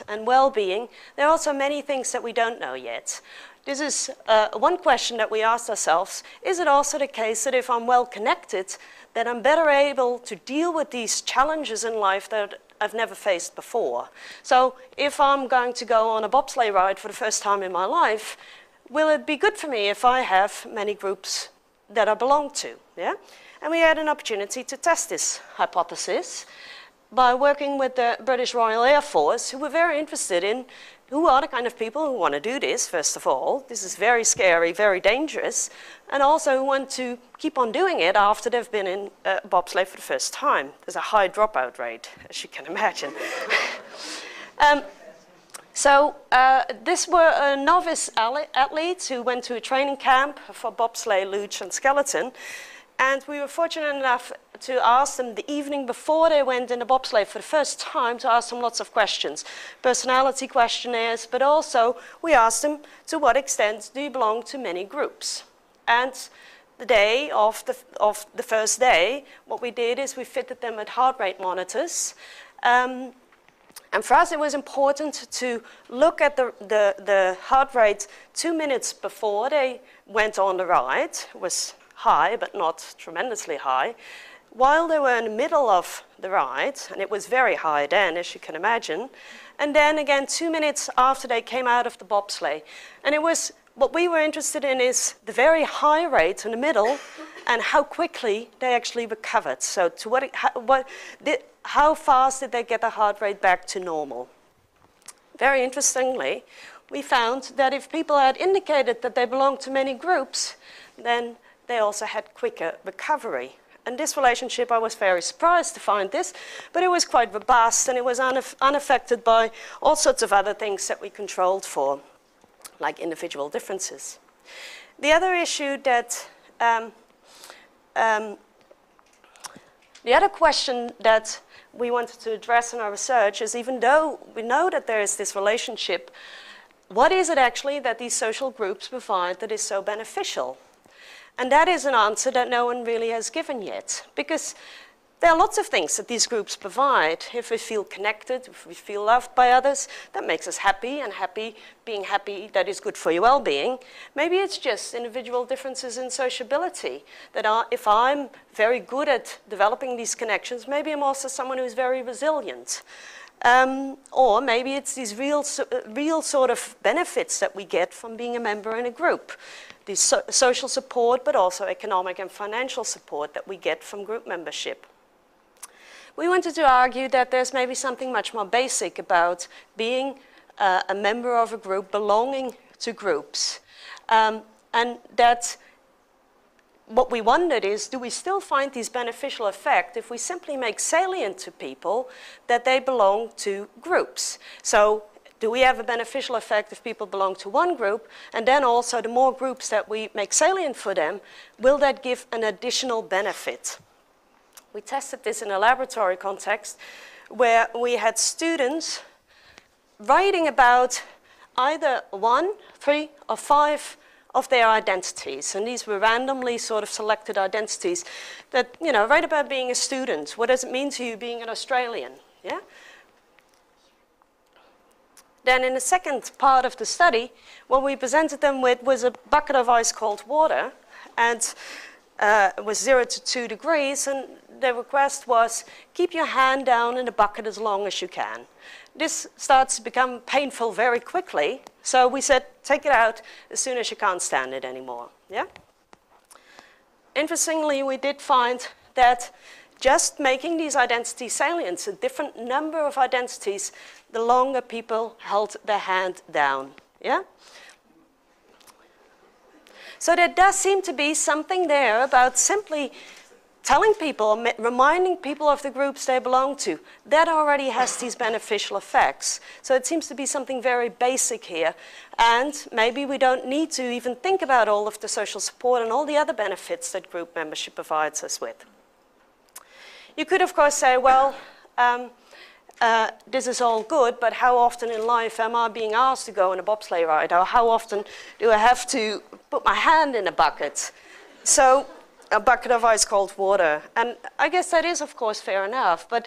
and well-being, there are also many things that we don't know yet. This is one question that we asked ourselves. Is it also the case that if I'm well connected, that I'm better able to deal with these challenges in life that I've never faced before? So if I'm going to go on a bobsleigh ride for the first time in my life, will it be good for me if I have many groups that I belong to? Yeah? And we had an opportunity to test this hypothesis by working with the British Royal Air Force, who were very interested in who are the kind of people who want to do this, first of all. This is very scary, very dangerous, and also who want to keep on doing it after they've been in bobsleigh for the first time. There's a high dropout rate, as you can imagine. These were novice athletes who went to a training camp for bobsleigh, luge, and skeleton. And we were fortunate enough to ask them the evening before they went in the bobsleigh for the first time, to ask them lots of questions, personality questionnaires, but also we asked them, to what extent do you belong to many groups? And the day of the first day, what we did is we fitted them with heart rate monitors. And for us, it was important to look at the heart rate 2 minutes before they went on the ride. It was high, but not tremendously high, while they were in the middle of the ride, and it was very high then, as you can imagine, and then again 2 minutes after they came out of the bobsleigh. And it was, what we were interested in is the very high rate in the middle and how quickly they actually recovered. So to how fast did they get the heart rate back to normal? Very interestingly, we found that if people had indicated that they belonged to many groups, then they also had quicker recovery. And this relationship, I was very surprised to find this, but it was quite robust, and it was unaffected by all sorts of other things that we controlled for, like individual differences. The other issue that, the other question that we wanted to address in our research is, even though we know that there is this relationship, what is it actually that these social groups provide that is so beneficial? And that is an answer that no one really has given yet, because there are lots of things that these groups provide. If we feel connected, if we feel loved by others, that makes us happy, and being happy, that is good for your well-being. Maybe it's just individual differences in sociability, that if I'm very good at developing these connections, maybe I'm also someone who's very resilient. Or maybe it's these real sort of benefits that we get from being a member in a group. This social support, but also economic and financial support that we get from group membership. We wanted to argue that there's maybe something much more basic about being a member of a group, belonging to groups. And that what we wondered is, do we still find these beneficial effects if we simply make salient to people that they belong to groups? So do we have a beneficial effect if people belong to one group? And then also, the more groups that we make salient for them, will that give an additional benefit? We tested this in a laboratory context where we had students writing about either 1, 3, or 5 of their identities. And these were randomly sort of selected identities that, you know, write about being a student. What does it mean to you being an Australian? Yeah? Then in the second part of the study, what we presented them with was a bucket of ice cold water, and it was 0 to 2 degrees, and the request was, keep your hand down in the bucket as long as you can. This starts to become painful very quickly, so we said, take it out as soon as you can't stand it anymore. Yeah? Interestingly, we did find that just making these identities salient, a different number of identities, the longer people held their hand down. Yeah? So there does seem to be something there about simply telling people, reminding people of the groups they belong to. That already has these beneficial effects. So it seems to be something very basic here. And maybe we don't need to even think about all of the social support and all the other benefits that group membership provides us with. You could, of course, say, well, this is all good, but how often in life am I being asked to go on a bobsleigh ride? Or how often do I have to put my hand in a bucket? So, a bucket of ice cold water. And I guess that is, of course, fair enough. But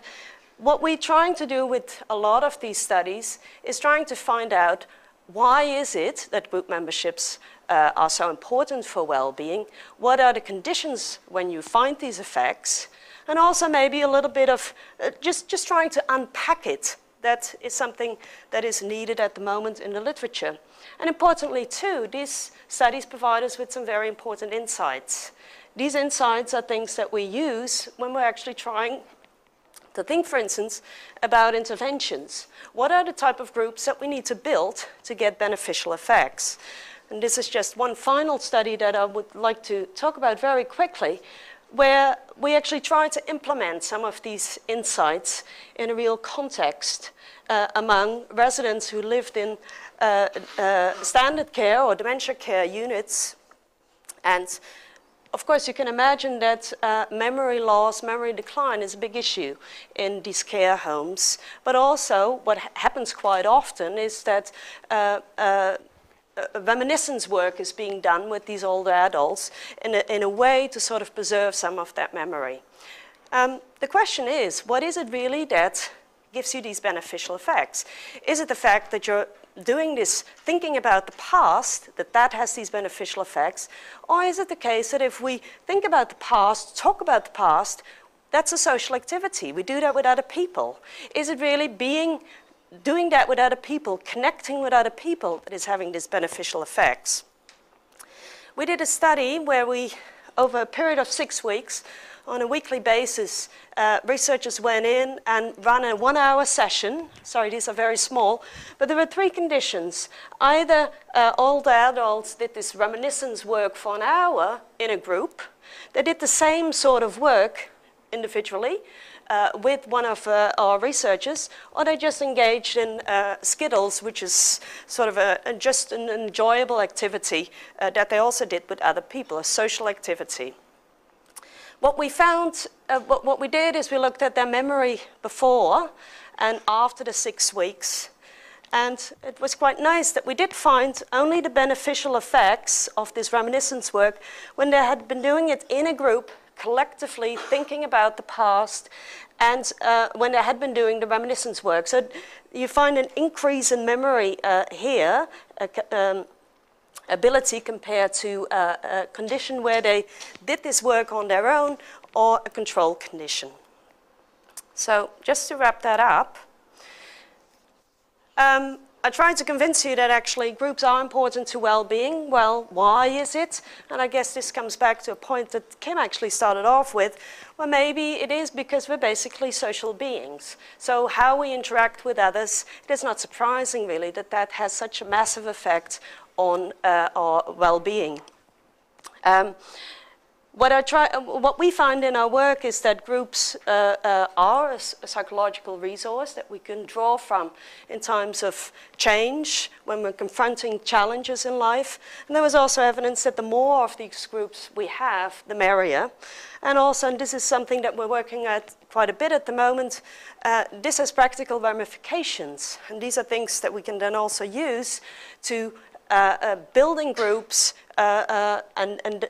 what we're trying to do with a lot of these studies is trying to find out why is it that group memberships are so important for well-being? What are the conditions when you find these effects? And also maybe a little bit of just trying to unpack it. That is something that is needed at the moment in the literature. And importantly too, these studies provide us with some very important insights. These insights are things that we use when we're actually trying to think, for instance, about interventions. What are the type of groups that we need to build to get beneficial effects? And this is just one final study that I would like to talk about very quickly, where we actually try to implement some of these insights in a real context among residents who lived in standard care or dementia care units. And of course, you can imagine that memory loss, memory decline is a big issue in these care homes. But also, what happens quite often is that reminiscence work is being done with these older adults in a way to sort of preserve some of that memory. The question is, what is it really that gives you these beneficial effects? Is it the fact that you're doing this, thinking about the past, that has these beneficial effects? Or is it the case that if we think about the past, talk about the past, that's a social activity? We do that with other people. Is it really doing that with other people, connecting with other people, that is having these beneficial effects? We did a study where we, over a period of 6 weeks, on a weekly basis, researchers went in and ran a 1-hour session. Sorry, these are very small, but there were 3 conditions. Either older adults did this reminiscence work for an hour in a group. They did the same sort of work individually, with one of our researchers, or they just engaged in Skittles, which is sort of just an enjoyable activity that they also did with other people, a social activity. What we found, what we did is we looked at their memory before and after the 6 weeks. And it was quite nice that we did find only the beneficial effects of this reminiscence work when they had been doing it in a group, collectively thinking about the past, and when they had been doing the reminiscence work. So you find an increase in memory here, ability compared to a condition where they did this work on their own or a control condition. So just to wrap that up, I tried to convince you that actually groups are important to well-being. Well, why is it? And I guess this comes back to a point that Kim actually started off with. Well, maybe it is because we're basically social beings. So how we interact with others, it is not surprising really that that has such a massive effect on our well-being. What we find in our work is that groups are a psychological resource that we can draw from in times of change, when we're confronting challenges in life. And there was also evidence that the more of these groups we have, the merrier. And also, and this is something that we're working at quite a bit at the moment, this has practical ramifications. And these are things that we can then also use to building groups, and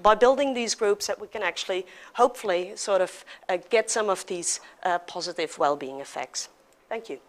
by building these groups that we can actually, hopefully, sort of get some of these positive well-being effects. Thank you.